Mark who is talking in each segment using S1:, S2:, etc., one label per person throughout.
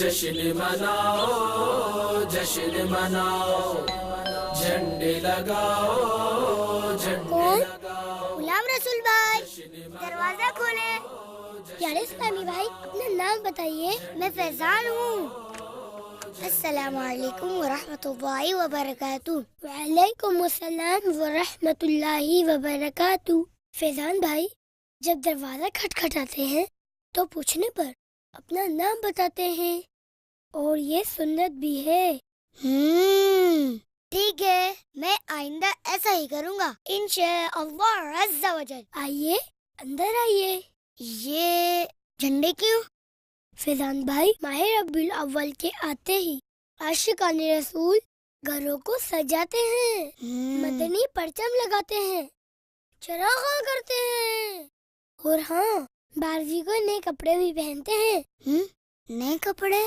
S1: جشن مناؤ جشن مناؤ، جھنڈے لگاؤ جھنڈے لگاؤ۔
S2: غلام رسول بھائی دروازہ کھولے۔ پیارے اسلامی بھائی اپنا نام بتائیے۔ میں فیضان ہوں۔ السلام علیکم ورحمۃ اللہ وبرکاتہ۔ وعلیکم السلام ورحمۃ اللہ وبرکاتہ۔ فیضان بھائی جب دروازہ کھٹکھٹاتے ہیں تو پوچھنے پر اپنا نام بتاتے ہیں، اور یہ سنت بھی ہے۔ ٹھیک ہے، میں آئندہ ایسا ہی کروں گا انشاءاللہ عز و جل۔ آئیے اندر آئیے۔ یہ جھنڈے کیوں؟ فیضان بھائی ماہ ربیع الاول کے آتے ہی عاشقان رسول گھروں کو سجاتے ہیں، مدنی پرچم لگاتے ہیں، چراغاں کرتے ہیں، اور ہاں بارزی کو نئے کپڑے بھی پہنتے ہیں۔ نئے کپڑے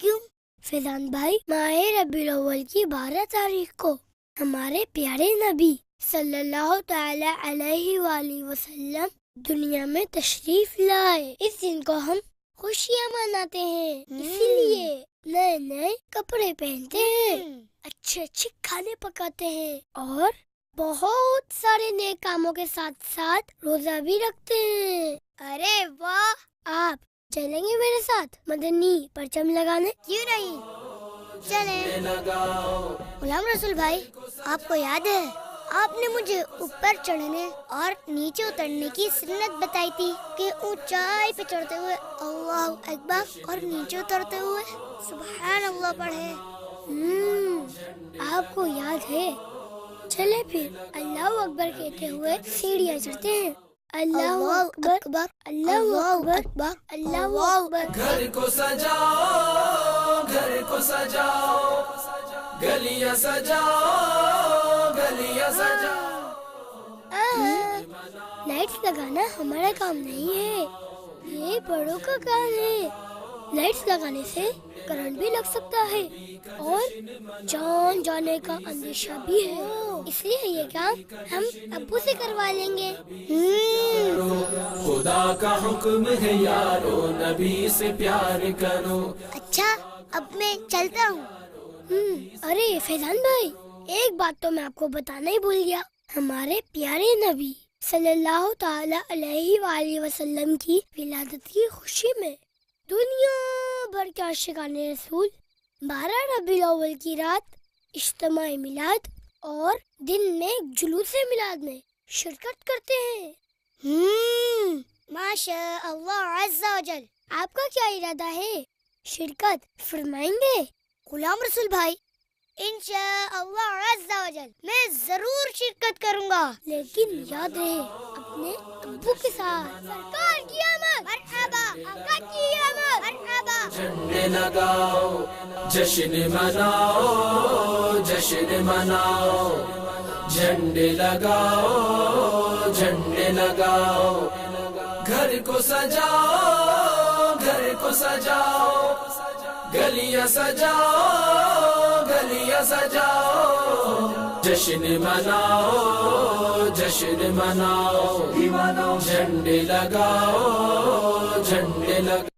S2: کیوں؟ فیضان بھائی ماہ ربیع الاول کی 12 تاریخ کو ہمارے پیارے نبی صلی اللہ تعالی علیہ وآلہ وسلم دنیا میں تشریف لائے۔ اس دن کو ہم خوشیاں مناتے ہیں، اسی لیے نئے نئے کپڑے پہنتے ہیں، اچھے اچھے کھانے پکاتے ہیں، اور بہت سارے نئے کاموں کے ساتھ ساتھ روزہ بھی رکھتے ہیں۔ ارے واہ! آپ چلیں گے میرے ساتھ مدنی پرچم لگانے؟ کیوں نہیں، چلیں۔ غلام رسول بھائی آپ کو یاد ہے آپ نے مجھے اوپر چڑھنے اور نیچے اترنے کی سنت بتائی تھی کہ اونچائی پہ چڑھتے ہوئے اللہ اکبر اور نیچے اترتے ہوئے سبحان اللہ پڑھے۔ آپ کو یاد ہے؟ چلے پھر اللہ اکبر کہتے ہوئے سیڑھیاں چڑھتے ہیں۔ اللہ اکبر اللہ اکبر اللہ اکبر۔
S1: گھر کو سجاؤ گھر کو سجاؤ، گلیاں سجاؤ گلیاں سجاؤ۔
S2: لائٹس لگانا ہمارا کام نہیں ہے، یہ بڑوں کا کام ہے۔ لائٹس لگانے سے کرنٹ بھی لگ سکتا ہے اور جان جانے کا اندیشہ بھی ہے، اس لیے یہ کام ہم ابو سے کروا لیں گے۔
S1: خدا کا حکم ہے یارو، نبی سے پیار کرو۔
S2: اچھا اب میں چلتا ہوں۔ ارے فیضان بھائی ایک بات تو میں آپ کو بتانا ہی بھول گیا۔ ہمارے پیارے نبی صلی اللہ تعالی علیہ وآلہ وسلم کی ولادت کی خوشی میں دنیا بھر کے عاشقان رسول 12 ربیع الاول کی رات اجتماع میلاد اور دن میں جلوس میلاد میں شرکت کرتے ہیں۔ ماشاء اللہ عز و جل۔ آپ کا کیا ارادہ ہے، شرکت فرمائیں گے؟ غلام رسول بھائی انشاءاللہ عز و جل میں ضرور شرکت کروں گا، لیکن یاد رہے اپنے ابو کے ساتھ۔ سرکار کی آمد مرحبا، آقا کی آمد مرحبا۔
S1: جھنڈے لگاؤ جشن مناؤ جشن مناؤ، جھنڈے لگاؤ جھنڈے لگاؤ۔ گھر کو سجاؤ گھر کو سجاؤ، گلیاں سجاؤ گلیاں سجاؤ۔ جشن مناؤ جشن مناؤ، جھنڈے لگاؤ جھنڈے لگاؤ۔